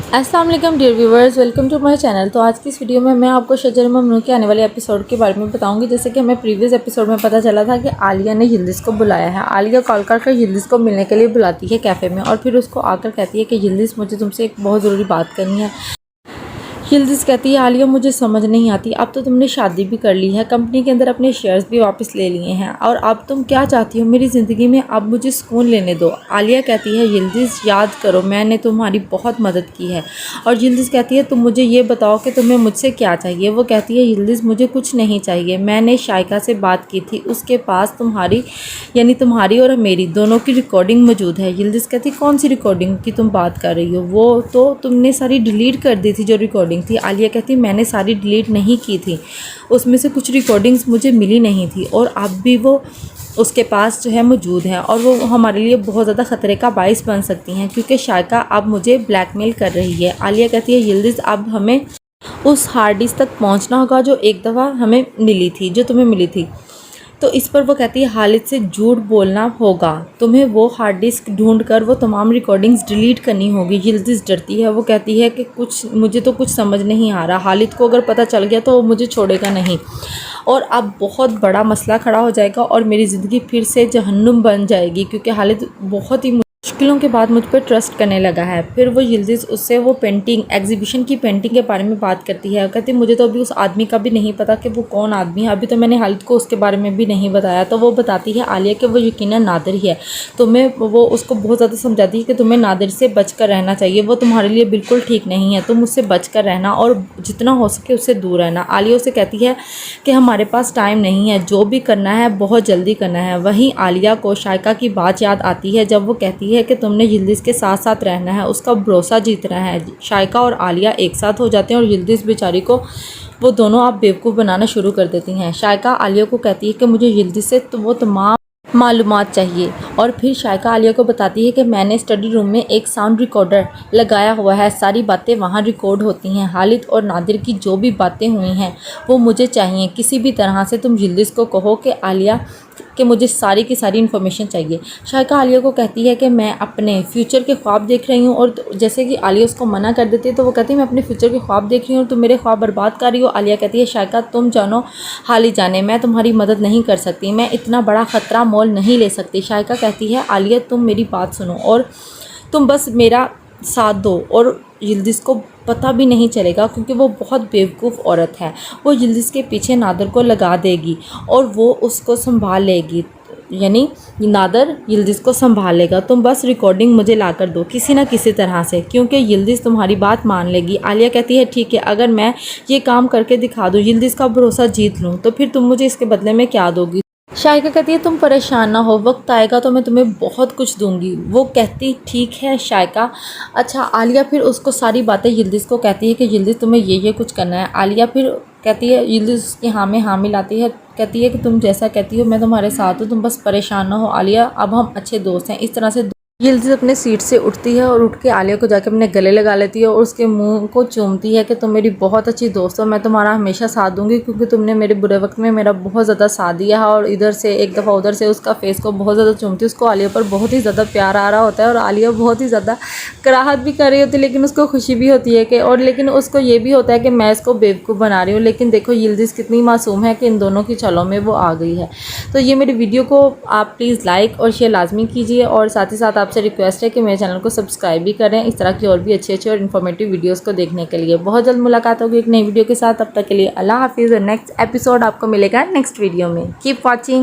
अस्सलाम वालेकुम dear viewers, welcome to my channel. तो आज की इस वीडियो में मैं आपको शजर ममनू के आने वाले एपिसोड के बारे में बताऊंगी। जैसे कि हमें प्रीवियस एपिसोड में पता चला था कि आलिया ने यिल्दिज़ को बुलाया है। आलिया कॉल कर यिल्दिज़ को मिलने के लिए बुलाती है कैफ़े में और फिर उसको आकर कहती है कि यिल्दिज़, मुझे तुमसे एक बहुत ज़रूरी बात करनी है। यिल्दिज़ कहती है, आलिया मुझे समझ नहीं आती, अब तो तुमने शादी भी कर ली है, कंपनी के अंदर अपने शेयर्स भी वापस ले लिए हैं और अब तुम क्या चाहती हो मेरी ज़िंदगी में, अब मुझे सुकून लेने दो। आलिया कहती है, यिल्दिज़ याद करो मैंने तुम्हारी बहुत मदद की है। और यिल्दिज़ कहती है, तुम मुझे ये बताओ कि तुम्हें मुझसे क्या चाहिए। वो कहती है, यिल्दिज़ मुझे कुछ नहीं चाहिए, मैंने शाइका से बात की थी, उसके पास तुम्हारी और मेरी दोनों की रिकॉर्डिंग मौजूद है। यिल्दिज़ कहती, कौन सी रिकॉर्डिंग की तुम बात कर रही हो? वो तो तुमने सारी डिलीट कर दी थी जो रिकॉर्डिंग थी। आलिया कहती, मैंने सारी डिलीट नहीं की थी, उसमें से कुछ रिकॉर्डिंग्स मुझे मिली नहीं थी और अब भी वो उसके पास जो है मौजूद है और वो हमारे लिए बहुत ज़्यादा ख़तरे का बाइस बन सकती हैं क्योंकि शाइका अब मुझे ब्लैकमेल कर रही है। आलिया कहती है, यिल्दिज़ अब हमें उस हार्ड डिस्क तक पहुंचना होगा जो एक दफ़ा हमें मिली थी, जो तुम्हें मिली थी। तो इस पर वो कहती है, हालिद से झूठ बोलना होगा, तुम्हें वो हार्ड डिस्क ढूंढ कर वो तमाम रिकॉर्डिंग्स डिलीट करनी होगी। यिल्दिज़ डरती है, वो कहती है कि मुझे तो कुछ समझ नहीं आ रहा, हालिद को अगर पता चल गया तो वो मुझे छोड़ेगा नहीं और अब बहुत बड़ा मसला खड़ा हो जाएगा और मेरी ज़िंदगी फिर से जहन्नुम बन जाएगी क्योंकि हालिद बहुत ही मुश्किलों के बाद मुझ पर ट्रस्ट करने लगा है। फिर वो यिल्दिज़ उससे वो एग्जीबिशन की पेंटिंग के बारे में बात करती है। कहती, मुझे तो अभी उस आदमी का भी नहीं पता कि वो कौन आदमी है, अभी तो मैंने हालिद को उसके बारे में भी नहीं बताया। तो वो बताती है आलिया कि वो यकीनन नादिर ही है। वो उसको बहुत ज़्यादा समझाती है कि तुम्हें नादिर से बच कर रहना चाहिए, वो तुम्हारे लिए बिल्कुल ठीक नहीं है, तुम उससे बच कर रहना और जितना हो सके उससे दूर रहना। आलिया उसे कहती है कि हमारे पास टाइम नहीं है, जो भी करना है बहुत जल्दी करना है। वहीं आलिया को शाइका की बात याद आती है जब वो कहती है कि तुमने यिल्दिज़ के साथ साथ रहना है, उसका भरोसा जीतना है। शाइका और आलिया एक साथ हो जाते हैं और यिल्दिज़ बेचारी को वो दोनों आप बेवकूफ़ बनाना शुरू कर देती हैं। शाइका आलिया को कहती है कि मुझे यिल्दिज़ से तो वो तमाम मालूमात चाहिए और फिर शाइका आलिया को बताती है कि मैंने स्टडी रूम में एक साउंड रिकॉर्डर लगाया हुआ है, सारी बातें वहाँ रिकॉर्ड होती हैं। हालिद और नादिर की जो भी बातें हुई हैं वो मुझे चाहिए, किसी भी तरह से तुम यिल्दिज़ को कहो कि आलिया कि मुझे सारी की सारी इन्फॉर्मेशन चाहिए। शाइका आलिया को कहती है कि मैं अपने फ्यूचर के ख्वाब देख रही हूँ और जैसे कि आलिया उसको मना कर देती है तो वो कहती है, मैं अपने फ्यूचर के ख्वाब देख रही हूँ और तुम मेरे ख्वाब बर्बाद कर रही हो। आलिया कहती है, शाइका तुम जानो हाली जाने, मैं तुम्हारी मदद नहीं कर सकती, मैं इतना बड़ा ख़तरा मोल नहीं ले सकती। शाइका कहती है, आलिया तुम मेरी बात सुनो और तुम बस मेरा साथ दो और यिल्दिज़ को पता भी नहीं चलेगा क्योंकि वो बहुत बेवकूफ़ औरत है। वो यिल्दिज़ के पीछे नादर को लगा देगी और वो उसको संभाल लेगी, यानी नादर यिल्दिज़ को संभाल लेगा। तुम बस रिकॉर्डिंग मुझे ला कर दो किसी ना किसी तरह से, क्योंकि यिल्दिज़ तुम्हारी बात मान लेगी। आलिया कहती है, ठीक है, अगर मैं ये काम करके दिखा दूँ, यिल्दिज़ का भरोसा जीत लूँ, तो फिर तुम मुझे इसके बदले में क्या दोगी? शाइका कहती है, तुम परेशान ना हो, वक्त आएगा तो मैं तुम्हें बहुत कुछ दूंगी। वो कहती, ठीक है शाइका। अच्छा, आलिया फिर उसको सारी बातें यिल्दिज़ को कहती है कि यिल्दिज़ तुम्हें ये कुछ करना है। आलिया फिर कहती है, यिल्दिज़ की हाँ में हाँ मिलाती है, कहती है कि तुम जैसा कहती हो मैं तुम्हारे साथ हूँ, तुम बस परेशान ना हो आलिया, अब हम अच्छे दोस्त हैं। इस तरह से यिल्दिज़ अपने सीट से उठती है और उठ के आलिया को जाकर अपने गले लगा लेती है और उसके मुंह को चूमती है कि तुम मेरी बहुत अच्छी दोस्त हो, मैं तुम्हारा हमेशा साथ दूंगी क्योंकि तुमने मेरे बुरे वक्त में मेरा बहुत ज़्यादा साथ दिया है। और इधर से एक दफ़ा उधर से उसका फेस को बहुत ज़्यादा चूमती है। उसको आलिया पर बहुत ही ज़्यादा प्यार आ रहा होता है और आलिया बहुत ही ज़्यादा कराहत भी कर रही होती है, लेकिन उसको खुशी भी होती है कि, और लेकिन उसको ये भी होता है कि मैं इसको बेवकूफ़ बना रही हूँ। लेकिन देखो यिल्दिज़ कितनी मासूम है कि इन दोनों की छलों में वो आ गई है। तो ये मेरी वीडियो को आप प्लीज़ लाइक और शेयर लाजमी कीजिए और साथ ही साथ आपसे रिक्वेस्ट है कि मेरे चैनल को सब्सक्राइब भी करें इस तरह की और भी अच्छे और इन्फॉर्मेटिव वीडियोस को देखने के लिए। बहुत जल्द मुलाकात होगी एक नई वीडियो के साथ, तब तक के लिए अल्लाह हाफिज़ और नेक्स्ट एपिसोड आपको मिलेगा नेक्स्ट वीडियो में। Keep watching.